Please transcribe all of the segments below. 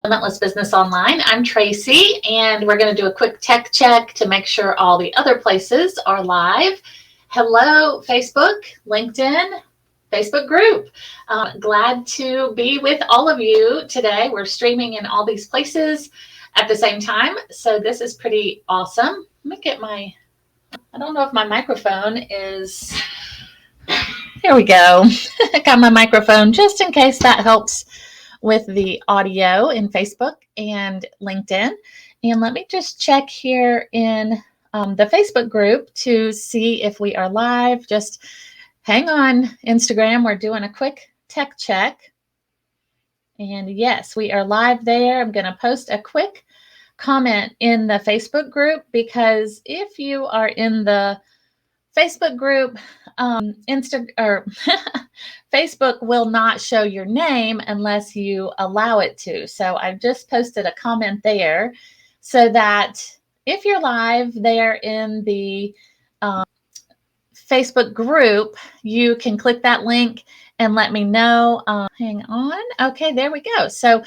Limitless Business Online. I'm Tracy, and we're going to do a quick tech check to make sure all the other places are live. Hello, Facebook, LinkedIn, Facebook group. Glad to be with all of you today. We're streaming in all these places at the same time, so this is pretty awesome. Let me get I don't know if my microphone is, there we go. I got my microphone just in case that helps with the audio in Facebook and LinkedIn. And let me just check here in the Facebook group to see if we are live. Just hang on, Instagram. We're doing a quick tech check. And yes, we are live there. I'm going to post a quick comment in the Facebook group, because if you are in the Facebook group, Facebook will not show your name unless you allow it to. So I've just posted a comment there so that if you're live there in the Facebook group, you can click that link and let me know. Hang on. Okay, there we go. So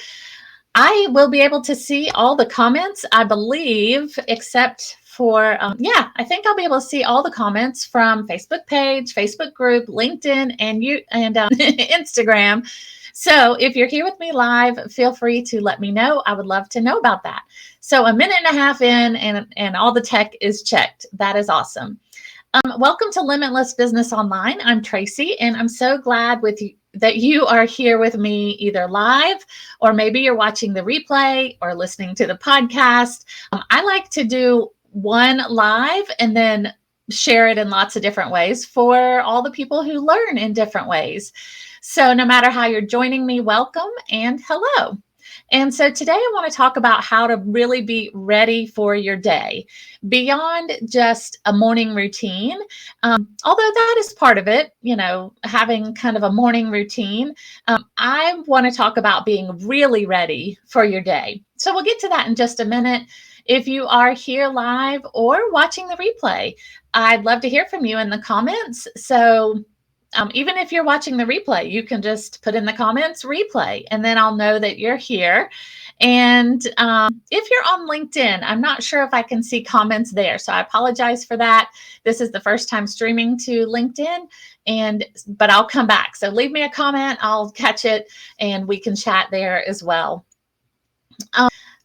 I will be able to see all the comments, I believe, except for, I think I'll be able to see all the comments from Facebook page, Facebook group, LinkedIn, and Instagram. So if you're here with me live, feel free to let me know. I would love to know about that. So a minute and a half in, and all the tech is checked. That is awesome. Welcome to Limitless Business Online. I'm Tracy, and I'm so glad that you are here with me either live, or maybe you're watching the replay or listening to the podcast. I like to do one live and then share it in lots of different ways for all the people who learn in different ways. So no matter how you're joining me, welcome and hello. And so today I want to talk about how to really be ready for your day beyond just a morning routine. Although that is part of it, having kind of a morning routine. I want to talk about being really ready for your day. So we'll get to that in just a minute. If you are here live or watching the replay, I'd love to hear from you in the comments. So even if you're watching the replay, you can just put in the comments replay, and then I'll know that you're here. And if you're on LinkedIn, I'm not sure if I can see comments there, so I apologize for that. This is the first time streaming to LinkedIn, but I'll come back. So leave me a comment, I'll catch it, and we can chat there as well.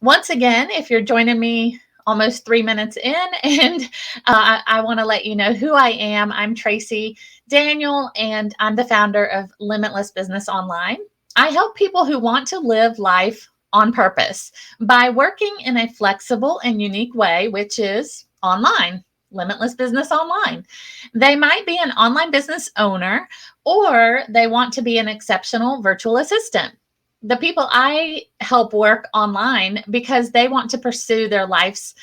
Once again, if you're joining me almost 3 minutes in, and I want to let you know who I am. I'm Tracy Daniel, and I'm the founder of Limitless Business Online. I help people who want to live life on purpose by working in a flexible and unique way, which is online. Limitless Business Online. They might be an online business owner, or they want to be an exceptional virtual assistant. The people I help work online because they want to pursue their life's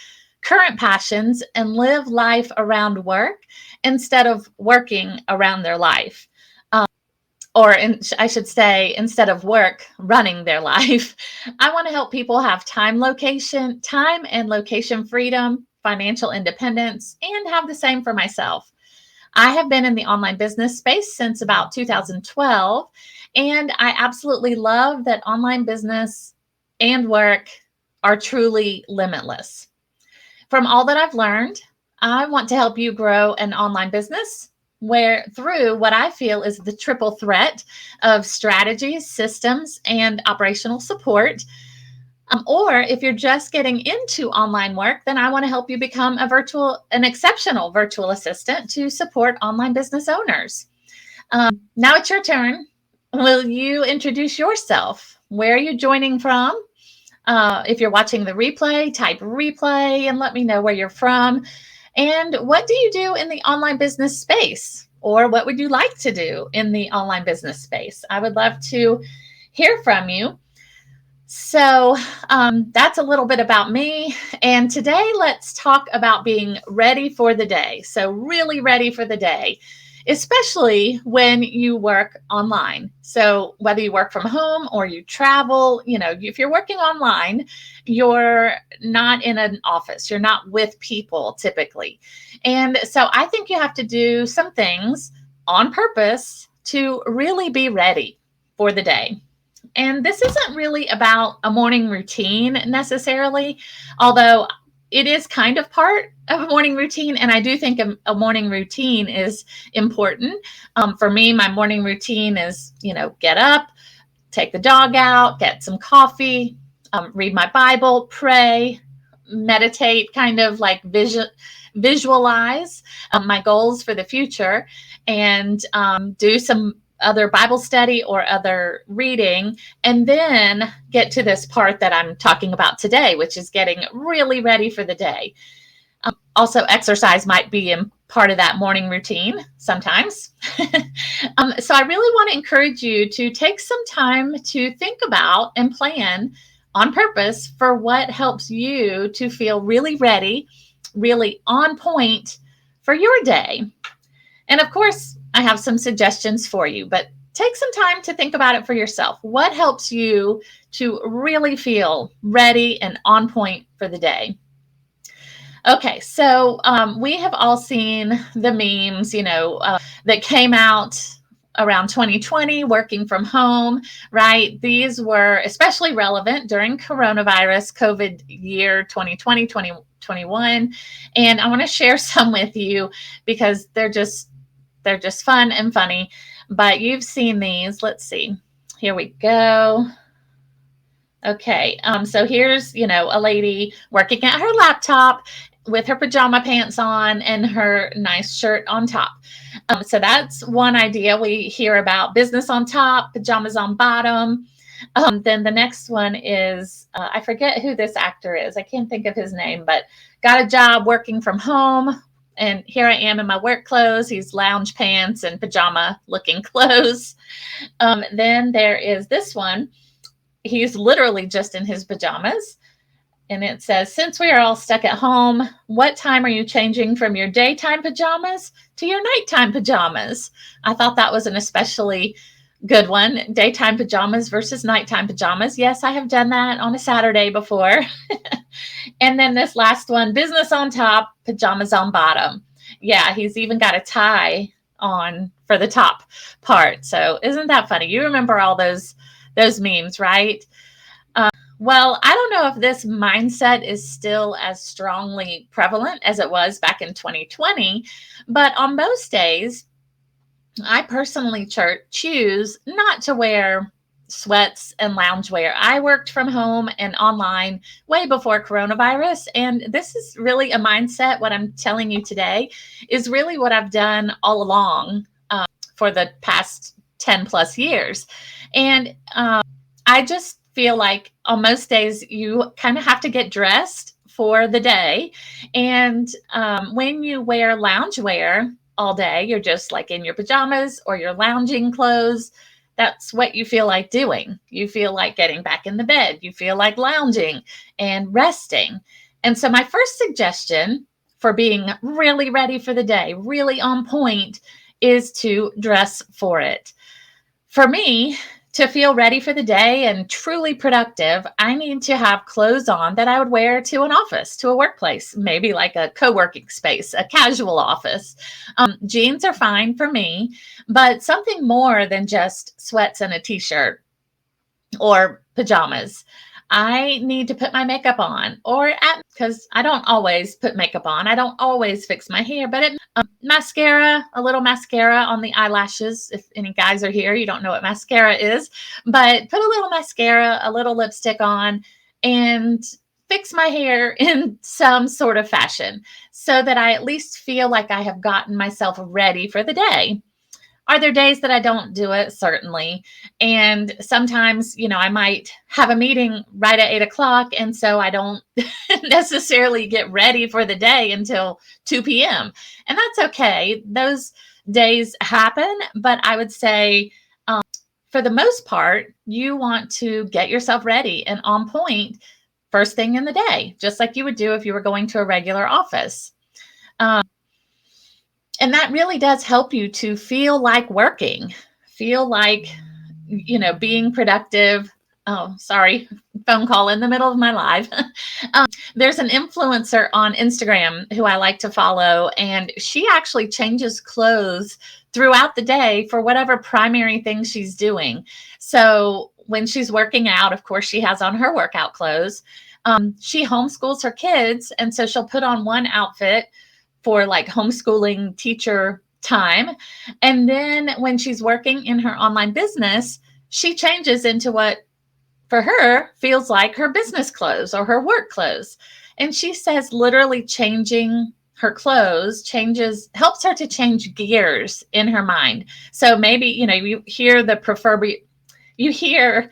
current passions and live life around work instead of working around their life. I should say, instead of work running their life. I want to help people have time and location freedom, financial independence, and have the same for myself. I have been in the online business space since about 2012, and I absolutely love that online business and work are truly limitless. From all that I've learned, I want to help you grow an online business through what I feel is the triple threat of strategies, systems, and operational support. Or if you're just getting into online work, then I want to help you become an exceptional virtual assistant to support online business owners. Now it's your turn. Will you introduce yourself? Where are you joining from? If you're watching the replay, type replay and let me know where you're from. And what do you do in the online business space? Or what would you like to do in the online business space? I would love to hear from you. So that's a little bit about me. And today, let's talk about being ready for the day. So really ready for the day, especially when you work online. So whether you work from home or you travel, if you're working online, you're not in an office. You're not with people typically. And so I think you have to do some things on purpose to really be ready for the day. And this isn't really about a morning routine necessarily, although it is kind of part of a morning routine. And I do think a morning routine is important. For me, my morning routine is, get up, take the dog out, get some coffee, read my Bible, pray, meditate, kind of like visualize my goals for the future, and do some other Bible study or other reading, and then get to this part that I'm talking about today, which is getting really ready for the day. Also, exercise might be in part of that morning routine sometimes. So I really want to encourage you to take some time to think about and plan on purpose for what helps you to feel really ready, really on point for your day. And of course, I have some suggestions for you, but take some time to think about it for yourself. What helps you to really feel ready and on point for the day? Okay, so we have all seen the memes, that came out around 2020, working from home, right? These were especially relevant during coronavirus, COVID year 2020, 2021. And I want to share some with you because they're just fun and funny. But you've seen these. Let's see. Here we go. Okay, so here's, a lady working at her laptop with her pajama pants on and her nice shirt on top. So that's one idea we hear about: business on top, pajamas on bottom. Then the next one is, I forget who this actor is. I can't think of his name, but got a job working from home. And here I am in my work clothes. He's lounge pants and pajama looking clothes. Then there is this one. He's literally just in his pajamas. And it says, since we are all stuck at home, what time are you changing from your daytime pajamas to your nighttime pajamas? I thought that was an especially good one. Daytime pajamas versus nighttime pajamas. Yes, I have done that on a Saturday before. And then this last one, business on top, pajamas on bottom. Yeah, he's even got a tie on for the top part. So isn't that funny? You remember all those memes, right? Well, I don't know if this mindset is still as strongly prevalent as it was back in 2020, but on most days, I personally choose not to wear sweats and loungewear. I worked from home and online way before coronavirus, and this is really a mindset. What I'm telling you today is really what I've done all along for the past 10 plus years. And I just feel like on most days you kind of have to get dressed for the day. And when you wear loungewear all day, you're just like in your pajamas or your lounging clothes. That's what you feel like doing. You feel like getting back in the bed. You feel like lounging and resting. And so my first suggestion for being really ready for the day, really on point, is to dress for it. For me, to feel ready for the day and truly productive, I need to have clothes on that I would wear to an office, to a workplace, maybe like a co-working space, a casual office. Jeans are fine for me, but something more than just sweats and a t-shirt or pajamas. I need to put my makeup on, because I don't always put makeup on. I don't always fix my hair, but mascara, a little mascara on the eyelashes. If any guys are here, you don't know what mascara is, but put a little mascara, a little lipstick on, and fix my hair in some sort of fashion so that I at least feel like I have gotten myself ready for the day. Are there days that I don't do it? Certainly. And sometimes, I might have a meeting right at 8 o'clock. And so I don't necessarily get ready for the day until 2 p.m. And that's okay. Those days happen. But I would say, for the most part, you want to get yourself ready and on point first thing in the day, just like you would do if you were going to a regular office. And that really does help you to feel like working, feel like, being productive. Oh, sorry, phone call in the middle of my live. There's an influencer on Instagram who I like to follow, and she actually changes clothes throughout the day for whatever primary thing she's doing. So when she's working out, of course, she has on her workout clothes. She homeschools her kids. And so she'll put on one outfit for like homeschooling teacher time. And then when she's working in her online business, she changes into what for her feels like her business clothes or her work clothes. And she says literally changing her clothes helps her to change gears in her mind. So maybe, you hear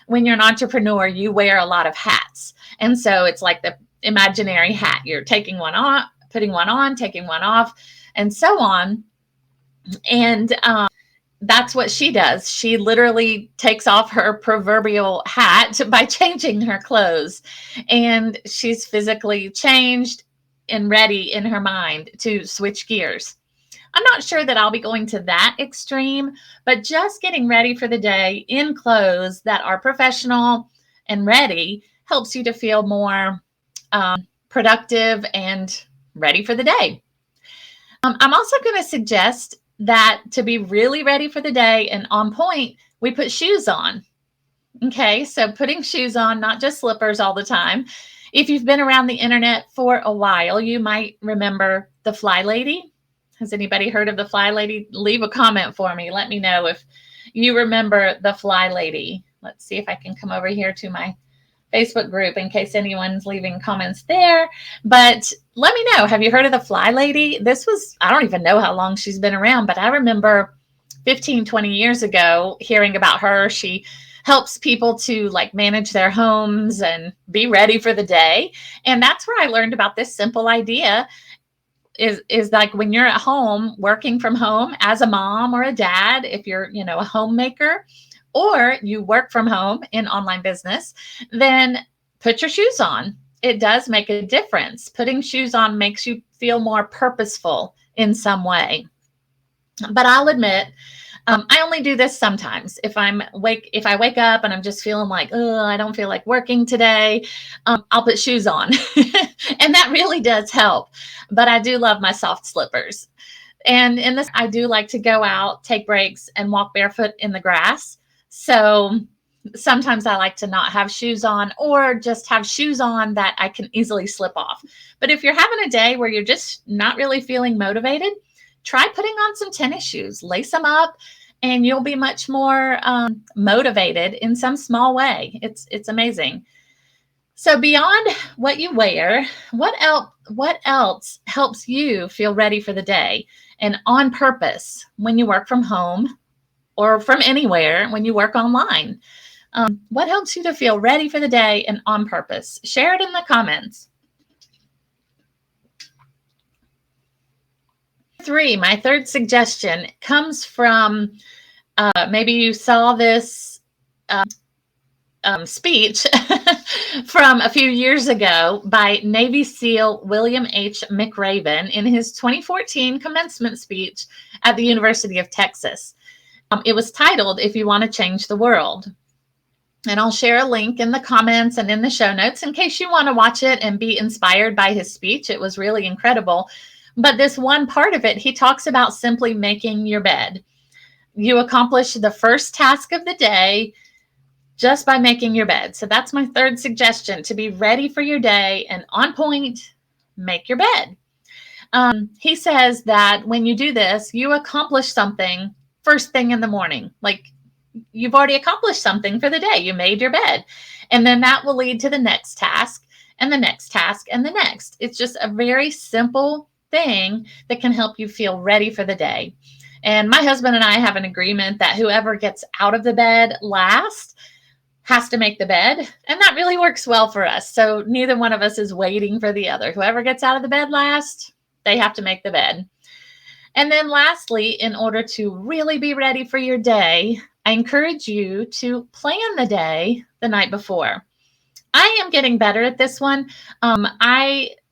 when you're an entrepreneur, you wear a lot of hats. And so it's like the imaginary hat. You're taking one on, putting one on, taking one off, and so on. And that's what she does. She literally takes off her proverbial hat by changing her clothes. And she's physically changed and ready in her mind to switch gears. I'm not sure that I'll be going to that extreme, but just getting ready for the day in clothes that are professional and ready helps you to feel more productive and ready for the day. I'm also going to suggest that to be really ready for the day and on point, we put shoes on. Okay, so putting shoes on, not just slippers all the time. If you've been around the internet for a while, you might remember the Fly Lady. Has anybody heard of the Fly Lady? Leave a comment for me. Let me know if you remember the Fly Lady. Let's see if I can come over here to my Facebook group in case anyone's leaving comments there. But let me know, have you heard of the Fly Lady? I don't even know how long she's been around, but I remember 15, 20 years ago hearing about her. She helps people to like manage their homes and be ready for the day. And that's where I learned about this simple idea is like when you're at home, working from home as a mom or a dad, if you're, a homemaker, or you work from home in online business, then put your shoes on. It does make a difference. Putting shoes on makes you feel more purposeful in some way. But I'll admit, I only do this sometimes. If I wake up and I'm just feeling like, oh, I don't feel like working today, I'll put shoes on. And that really does help. But I do love my soft slippers. And in this, I do like to go out, take breaks, and walk barefoot in the grass. So sometimes I like to not have shoes on or just have shoes on that I can easily slip off. But if you're having a day where you're just not really feeling motivated, try putting on some tennis shoes, lace them up, and you'll be much more motivated in some small way. It's amazing. So beyond what you wear, what else helps you feel ready for the day and on purpose when you work from home or from anywhere when you work online? What helps you to feel ready for the day and on purpose? Share it in the comments. 3, my third suggestion comes from, maybe you saw this speech from a few years ago by Navy SEAL William H. McRaven in his 2014 commencement speech at the University of Texas. It was titled, "If You Want to Change the World." And I'll share a link in the comments and in the show notes in case you want to watch it and be inspired by his speech. It was really incredible. But this one part of it, he talks about simply making your bed. You accomplish the first task of the day just by making your bed. So that's my third suggestion, to be ready for your day and on point, make your bed. He says that when you do this, you accomplish something first thing in the morning. Like you've already accomplished something for the day. You made your bed. And then that will lead to the next task and the next task and the next. It's just a very simple thing that can help you feel ready for the day. And my husband and I have an agreement that whoever gets out of the bed last has to make the bed. And that really works well for us. So neither one of us is waiting for the other. Whoever gets out of the bed last, they have to make the bed. And then lastly, in order to really be ready for your day, I encourage you to plan the day the night before. I am getting better at this one.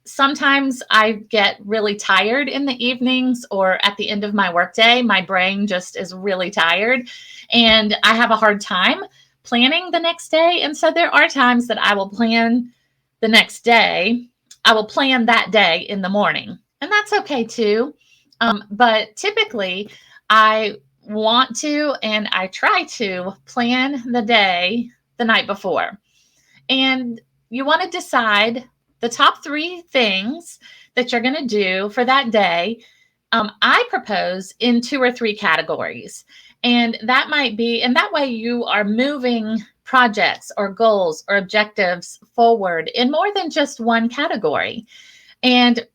Sometimes I get really tired in the evenings or at the end of my workday. My brain just is really tired and I have a hard time planning the next day. And so there are times that I will plan the next day. I will plan that day in the morning, and that's okay too. But typically I want to, and I try to plan the day the night before. And you want to decide the top 3 things that you're going to do for that day. I propose in 2 or 3 categories. And that might be, and that way you are moving projects or goals or objectives forward in more than just one category. And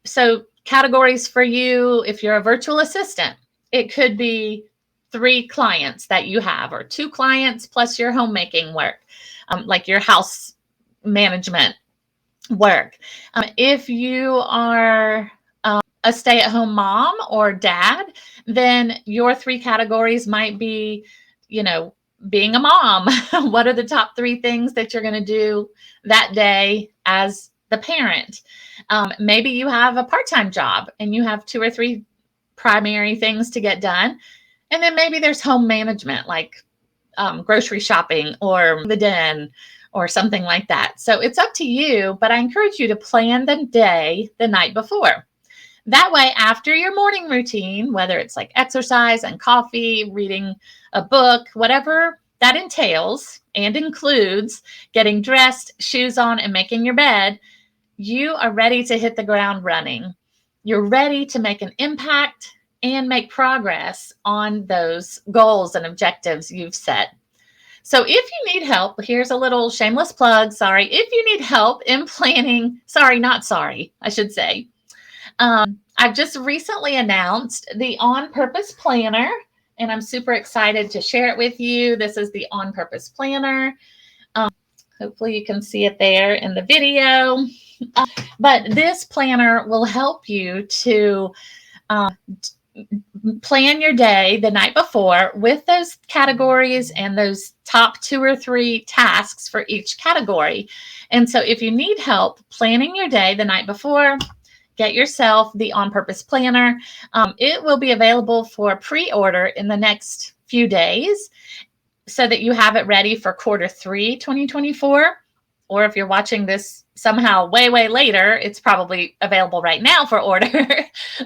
so, categories for you, if you're a virtual assistant, it could be 3 clients that you have, or 2 clients plus your homemaking work, like your house management work. If you are a stay-at-home mom or dad, then your 3 categories might be, being a mom. What are the top 3 things that you're going to do that day as the parent? Maybe you have a part-time job and you have 2 or 3 primary things to get done. And then maybe there's home management, like grocery shopping or the den or something like that. So it's up to you, but I encourage you to plan the day the night before. That way, after your morning routine, whether it's like exercise and coffee, reading a book, whatever that entails and includes getting dressed, shoes on, and making your bed, you are ready to hit the ground running. You're ready to make an impact and make progress on those goals and objectives you've set. So if you need help, here's a little shameless plug. Sorry. If you need help in planning, I should say. I've just recently announced the On Purpose Planner, and I'm super excited to share it with you. This is the On Purpose Planner. Hopefully you can see it there in the video. But this planner will help you to plan your day the night before with those categories and those top 2 or 3 tasks for each category. And so if you need help planning your day the night before, get yourself the On Purpose Planner. It will be available for pre-order in the next few days so that you have it ready for Q3 2024. Or if you're watching this somehow way, way later, it's probably available right now for order.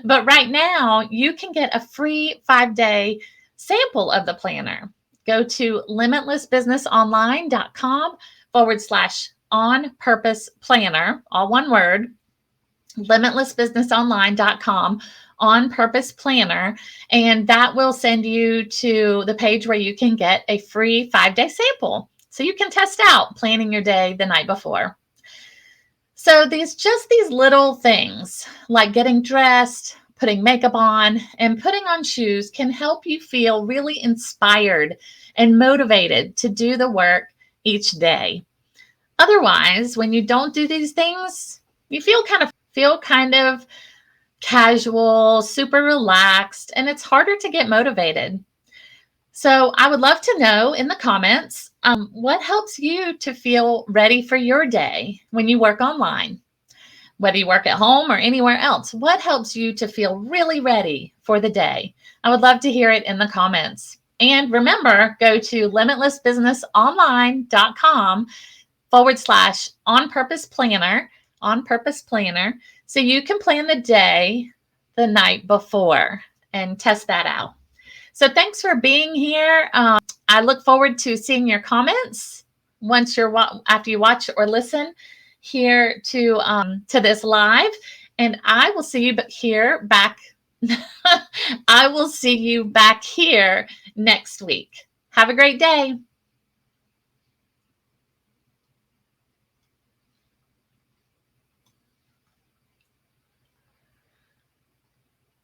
But right now, you can get a free 5-day sample of the planner. Go to limitlessbusinessonline.com/on purpose planner, all one word, limitlessbusinessonline.com on purpose planner, and that will send you to the page where you can get a free 5-day sample. So you can test out planning your day the night before. So these little things like getting dressed, putting makeup on, and putting on shoes can help you feel really inspired and motivated to do the work each day. Otherwise, when you don't do these things, you feel kind of casual, super relaxed, and it's harder to get motivated. So I would love to know in the comments, what helps you to feel ready for your day when you work online, whether you work at home or anywhere else. What helps you to feel really ready for the day? I would love to hear it in the comments. And remember, go to limitlessbusinessonline.com/on purpose planner, so you can plan the day the night before and test that out. So thanks for being here. I look forward to seeing your comments after you watch or listen here to this live, and I will see you back. I will see you back here next week. Have a great day.